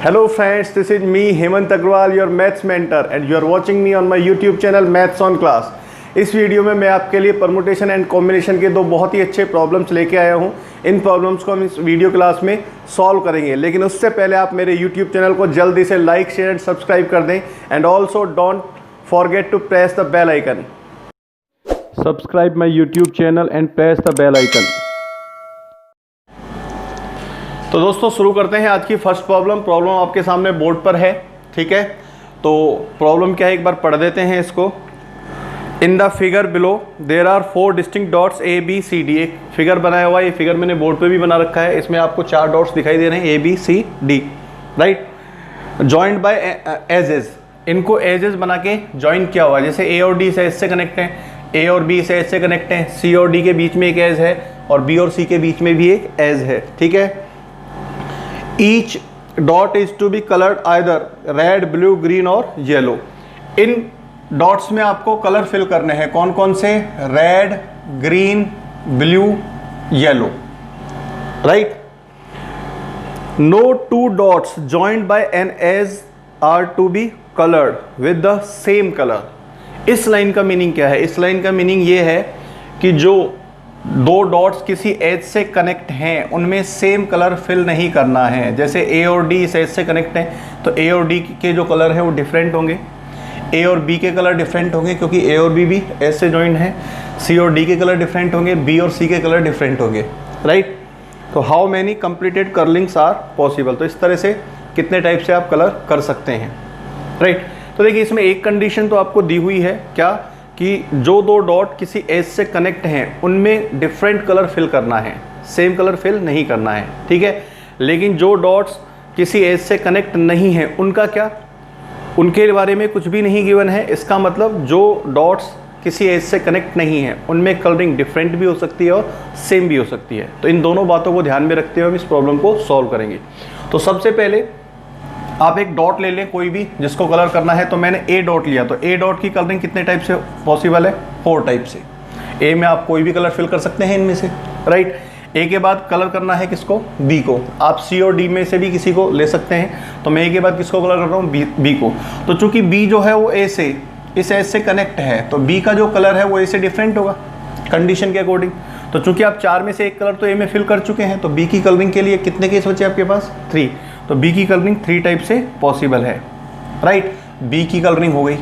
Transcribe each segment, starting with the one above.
Hello friends, this is me Hemant Agrawal, your maths mentor, and you are watching me on my YouTube channel Maths on Class। इस video में मैं आपके लिए permutation and combination के दो बहुत ही अच्छे प्रॉब्लम्स लेके आया हूं। इन प्रॉब्लम्स को हम इस वीडियो क्लास में सॉल्व करेंगे, लेकिन उससे पहले आप मेरे YouTube चैनल को जल्दी से लाइक, शेयर एंड सब्सक्राइब कर दें। And also don't forget to press the bell icon. Subscribe my YouTube channel and press the bell icon. तो दोस्तों शुरू करते हैं आज की फर्स्ट प्रॉब्लम आपके सामने बोर्ड पर है, ठीक है। तो प्रॉब्लम क्या है एक बार पढ़ देते हैं इसको। In the figure below there are 4 distinct dots A B C D. एक फिगर बनाया हुआ है, ये फिगर मैंने बोर्ड पे भी बना रखा है। इसमें आपको 4 डॉट्स दिखाई दे रहे हैं, A B C D, right. Joint by edges, इनको एजेस बना के जॉइन किया हुआ है। जैसे ए और डी से एज से कनेक्ट हैं, ए और बी से एज से कनेक्ट हैं, सी और डी के बीच में एक एज है और बी और सी के बीच में भी एक एज है, ठीक है। Each dot is to be colored either red, blue, green और येलो। इन डॉट्स में आपको कलर फिल करने हैं, कौन कौन से? Red, green, blue, yellow, right. No 2 dots joined by an edge are to be coloured with the same colour. इस लाइन का मीनिंग क्या है? इस लाइन का मीनिंग ये है कि जो 2 डॉट्स किसी एज से कनेक्ट हैं उनमें सेम कलर फिल नहीं करना है। जैसे ए और डी इस एज से कनेक्ट हैं तो ए और डी के जो कलर है वो डिफरेंट होंगे, ए और बी के कलर डिफरेंट होंगे क्योंकि ए और बी भी एज से जॉइंट हैं। सी और डी के कलर डिफरेंट होंगे, बी और सी के कलर डिफरेंट होंगे, राइट। तो how many completed curlings are possible? तो इस तरह से कितने टाइप से आप कलर कर सकते हैं, राइट। तो देखिए इसमें एक कंडीशन तो आपको दी हुई है, क्या कि जो 2 डॉट किसी एज से कनेक्ट हैं उनमें डिफरेंट कलर फिल करना है, सेम कलर फिल नहीं करना है, ठीक है। लेकिन जो डॉट्स किसी एज से कनेक्ट नहीं हैं उनका क्या? उनके बारे में कुछ भी नहीं गिवन है। इसका मतलब जो डॉट्स किसी एज से कनेक्ट नहीं हैं उनमें कलरिंग डिफरेंट भी हो सकती है और सेम भी हो सकती है। तो इन दोनों बातों को ध्यान में रखते हुए हम इस प्रॉब्लम को सॉल्व करेंगे। तो सबसे पहले आप एक डॉट ले लें कोई भी जिसको कलर करना है। तो मैंने ए डॉट लिया, तो ए डॉट की कलरिंग कितने टाइप से पॉसिबल है? 4 टाइप से। ए में आप कोई भी कलर फिल कर सकते हैं इनमें से, राइट। ए के बाद कलर करना है किसको? बी को। आप सी और डी में से भी किसी को ले सकते हैं। तो मैं ए के बाद किसको कलर कर रहा हूँ? बी को। तो चूंकि बी जो है वो ए से इस एज से कनेक्ट है तो बी का जो कलर है वो ए से डिफरेंट होगा कंडीशन के अकॉर्डिंग। तो चूंकि आप 4 में से एक कलर तो ए में फिल कर चुके हैं तो बी की कलरिंग के लिए कितने केस बचे आपके पास? 3। तो बी की कलरिंग 3 टाइप से पॉसिबल है, राइट। बी की कलरिंग हो गई।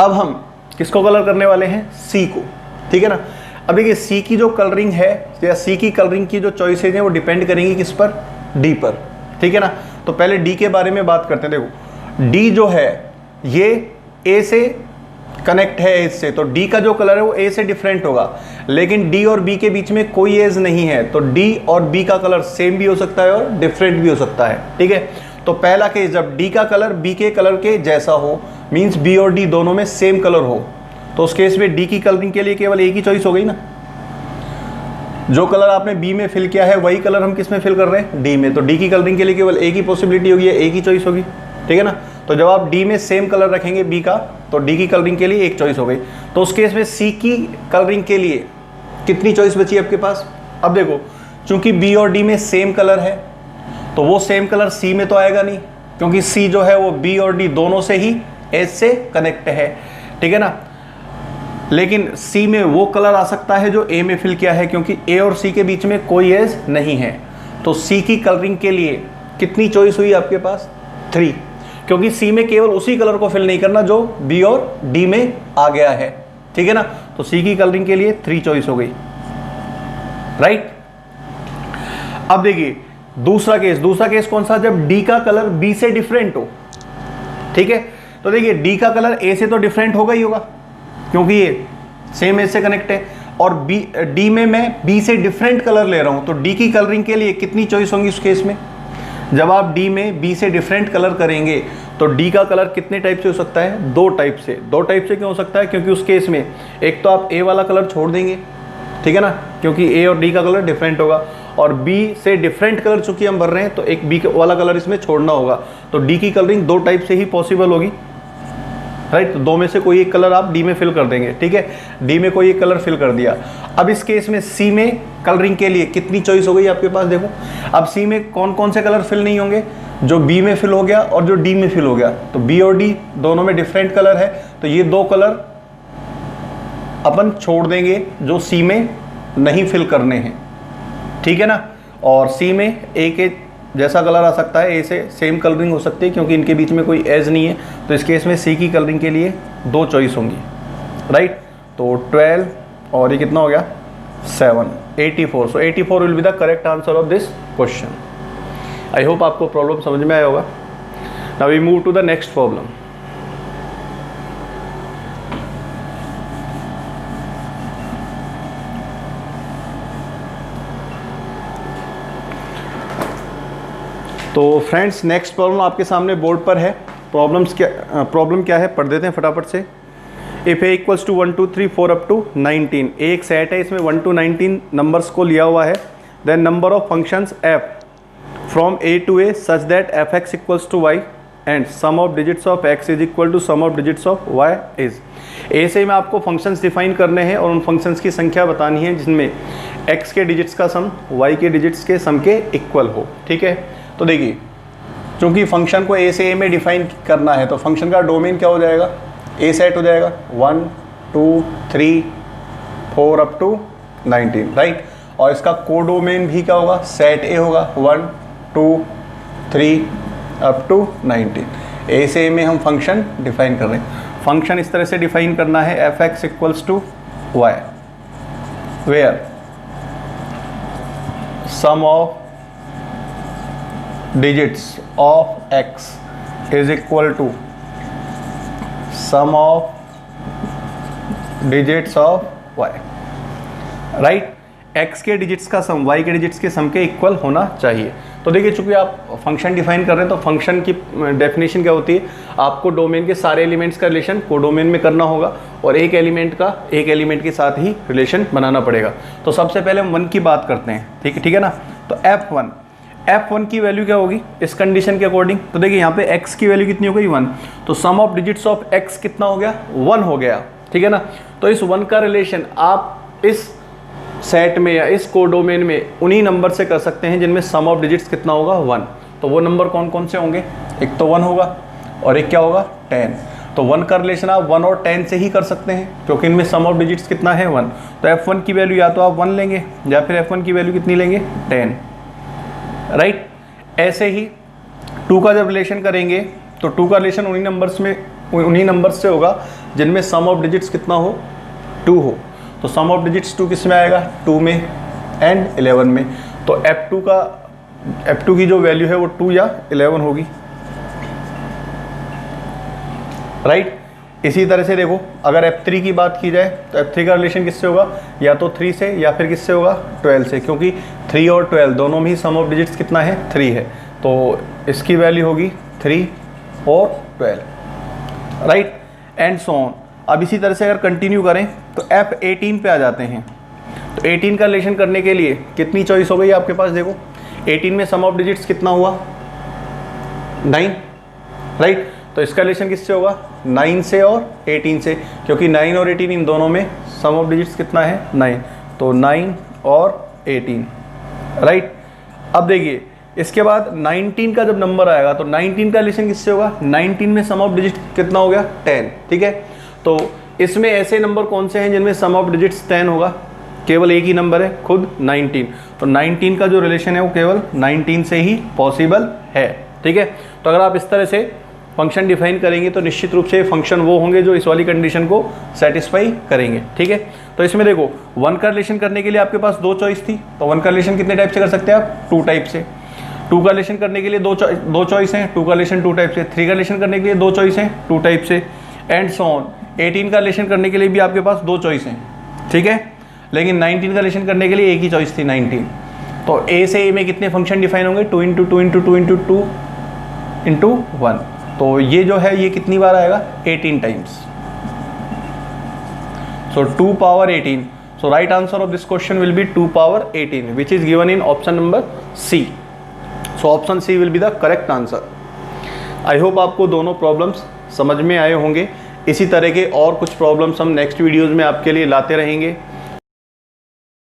अब हम किसको कलर करने वाले हैं? सी को, ठीक है ना। अब देखिए सी की जो कलरिंग है या सी की कलरिंग की जो चॉइसेज हैं वो डिपेंड करेंगी किस पर? डी पर, ठीक है ना। तो पहले डी के बारे में बात करते हैं। देखो डी जो है ये ए से कनेक्ट है एज से, तो डी का जो कलर है वो ए से डिफरेंट होगा। लेकिन डी और बी के बीच में कोई एज नहीं है तो डी और बी का कलर सेम भी हो सकता है और डिफरेंट भी हो सकता है, ठीक है। तो पहला केस जब डी का कलर बी के कलर के जैसा हो, मींस बी और डी दोनों में सेम कलर हो, तो उस केस में डी की कलरिंग के लिए केवल एक ही चॉइस हो गई ना। जो कलर आपने बी में फिल किया है वही कलर हम किस में फिल कर रहे हैं? डी में। तो डी की कलरिंग के लिए केवल एक ही पॉसिबिलिटी होगी, एक ही चॉइस होगी, ठीक है ना। तो जब आप डी में सेम कलर रखेंगे बी का तो डी की कलरिंग के लिए एक चॉइस हो गई। तो उस केस में सी की कलरिंग के लिए कितनी चॉइस बची आपके पास? अब देखो चूंकि बी और डी में सेम कलर है तो वो सेम कलर सी में तो आएगा नहीं, क्योंकि सी जो है वो बी और डी दोनों से ही एज से कनेक्ट है, ठीक है ना। लेकिन सी में वो कलर आ सकता है जो ए में फिल किया है, क्योंकि ए और सी के बीच में कोई एज नहीं है। तो सी की कलरिंग के लिए कितनी चॉइस हुई आपके पास? 3, क्योंकि सी में केवल उसी कलर को फिल नहीं करना जो बी और डी में आ गया है, ठीक है ना। तो सी की कलरिंग के लिए 3 चॉइस हो गई, राइट। अब देखिए दूसरा केस कौन सा? जब डी का कलर बी से डिफरेंट हो, ठीक है। तो देखिए डी का कलर ए से तो डिफरेंट होगा ही होगा क्योंकि ये सेम एज से कनेक्ट है, और डी में मैं बी से डिफरेंट कलर ले रहा हूं तो डी की कलरिंग के लिए कितनी चॉइस होंगी उस केस में? जब आप डी में बी से डिफरेंट कलर करेंगे तो डी का कलर कितने टाइप से हो सकता है? 2 टाइप से। 2 टाइप से क्यों हो सकता है? क्योंकि उस केस में एक तो आप ए वाला कलर छोड़ देंगे, ठीक है ना, क्योंकि ए और डी का कलर डिफरेंट होगा, और बी से डिफरेंट कलर चूंकि हम भर रहे हैं तो एक बी वाला कलर इसमें छोड़ना होगा। तो डी की कलरिंग 2 टाइप से ही पॉसिबल होगी, राइट। तो 2 में से कोई एक कलर आप डी में फिल कर देंगे, ठीक है। डी में कोई एक कलर फिल कर दिया। अब इस केस में सी में कलरिंग के लिए कितनी चॉइस हो गई आपके पास? देखो अब सी में कौन कौन से कलर फिल नहीं होंगे? जो बी में फिल हो गया और जो डी में फिल हो गया, तो बी और डी दोनों में डिफरेंट कलर है, तो ये दो कलर अपन छोड़ देंगे जो सी में नहीं फिल करने हैं, ठीक है ना। और सी में ए के जैसा कलर आ सकता है, ए से सेम कलरिंग हो सकती है क्योंकि इनके बीच में कोई एज नहीं है, तो इस केस में सी की कलरिंग के लिए दो चॉइस होंगी, राइट। तो 12 और ये कितना हो गया 7, 84। So 84 will be the correct answer of this question. I hope आपको प्रॉब्लम समझ में आया होगा। Now we move to the next problem. तो फ्रेंड्स नेक्स्ट प्रॉब्लम आपके सामने बोर्ड पर है। प्रॉब्लम क्या है पढ़ देते हैं फटाफट से। If A equals to 1 2 3 4 up to 19, एक सेट है इसमें 1 to 19 नंबर्स को लिया हुआ है। Then number of functions f from a to a such that f x equals to y and sum of digits of x is equal to sum of digits of y is. A से में आपको functions define करने हैं और उन functions की संख्या बतानी है जिसमें एक्स के डिजिट्स का सम वाई के डिजिट्स के सम के इक्वल हो, ठीक है। तो देखिए चूंकि फंक्शन को ए से ए में डिफाइन करना है तो फंक्शन का डोमेन क्या हो जाएगा, ए सेट हो जाएगा 1 2 3 4 अप टू 19, राइट। और इसका कोडोमेन भी क्या होगा, सेट ए होगा 1 2 3 अप टू 19। ए से ए में हम फंक्शन डिफाइन कर रहे हैं। फंक्शन इस तरह से डिफाइन करना है F x equals to Y where sum of digits of x is equal to sum of digits of y, right। x के डिजिट्स का सम y के डिजिट्स के सम के इक्वल होना चाहिए। तो देखिए चूंकि आप फंक्शन डिफाइन कर रहे हैं तो फंक्शन की डेफिनेशन क्या होती है, आपको डोमेन के सारे एलिमेंट्स का रिलेशन कोडोमेन में करना होगा और एक एलिमेंट के साथ ही रिलेशन बनाना पड़ेगा। तो सबसे पहले हम 1 की बात करते हैं, ठीक है ना। तो f1 की वैल्यू क्या होगी इस कंडीशन के अकॉर्डिंग। तो देखिए यहाँ पे x की वैल्यू कितनी हो गई 1, तो सम ऑफ डिजिट्स ऑफ x कितना हो गया 1 हो गया, ठीक है ना। तो इस 1 का रिलेशन आप इस सेट में या इस कोडोमेन में उन्हीं नंबर से कर सकते हैं जिनमें सम ऑफ डिजिट्स कितना होगा 1। तो वो नंबर कौन कौन से होंगे, एक तो 1 होगा और एक क्या होगा 10। तो 1 का रिलेशन आप 1 और 10 से ही कर सकते हैं क्योंकि इनमें सम ऑफ डिजिट्स कितना है 1। तो f1 की वैल्यू या तो आप 1 लेंगे या फिर f1 की वैल्यू कितनी लेंगे 10, राइट। ऐसे ही 2 का जब रिलेशन करेंगे तो 2 का रिलेशन उन्हीं नंबर्स से होगा जिनमें सम ऑफ डिजिट्स कितना हो 2 हो। तो सम ऑफ डिजिट्स 2 किस में आएगा 2 में एंड 11 में। तो f2 की जो वैल्यू है वो 2 या 11 होगी, राइट। इसी तरह से देखो अगर f3 की बात की जाए तो f3 का रिलेशन किससे होगा, या तो 3 से या फिर किससे होगा 12 से, क्योंकि 3 और 12 दोनों में ही सम ऑफ डिजिट्स कितना है 3 है। तो इसकी वैल्यू होगी 3 और 12, राइट एंड सो ऑन। अब इसी तरह से अगर कंटिन्यू करें तो f18 पे आ जाते हैं। तो 18 का रिलेशन करने के लिए कितनी चॉइस हो गई आपके पास, देखो 18 में सम ऑफ डिजिट्स कितना हुआ 9, राइट। तो इसका रिलेशन किससे होगा 9 से और 18 से, क्योंकि 9 और 18 इन दोनों में सम ऑफ डिजिट्स कितना है 9। तो 9 और 18, राइट। अब देखिए इसके बाद 19 का जब नंबर आएगा तो 19 का रिलेशन किससे होगा, 19 में सम ऑफ डिजिट कितना हो गया 10, ठीक है। तो इसमें ऐसे नंबर कौन से हैं जिनमें सम ऑफ डिजिट्स 10 होगा, केवल एक ही नंबर है खुद 19। तो 19 का जो रिलेशन है वो केवल 19 से ही पॉसिबल है, ठीक है। तो अगर आप इस तरह से फंक्शन डिफाइन करेंगे तो निश्चित रूप से फंक्शन वो होंगे जो इस वाली कंडीशन को सेटिस्फाई करेंगे, ठीक है। तो इसमें देखो 1 का रिलेशन करने के लिए आपके पास 2 चॉइस थी, तो 1 का रिलेशन कितने टाइप से कर सकते हैं आप 2 टाइप से। 2 का रिलेशन करने के लिए दो चॉइस हैं, 2 का रिलेशन 2 टाइप से। 3 का रिलेशन करने के लिए 2 चॉइस हैं 2 टाइप से एंड सो ऑन। 18 का रिलेशन करने के लिए भी आपके पास 2 चॉइस हैं, ठीक है। लेकिन 19 का रिलेशन करने के लिए एक ही चॉइस थी 19। तो ए से ए में कितने फंक्शन डिफाइन होंगे 2 × 2 × 2 × 2 × 1। तो ये जो है ये कितनी बार आएगा 18 times. So 2 power 18। So right answer of this question will be 2 power 18 which is given in option number C. So option C will be the correct answer. I hope आपको दोनों प्रॉब्लम्स समझ में आए होंगे। इसी तरह के और कुछ प्रॉब्लम्स हम नेक्स्ट वीडियोज़ में आपके लिए लाते रहेंगे।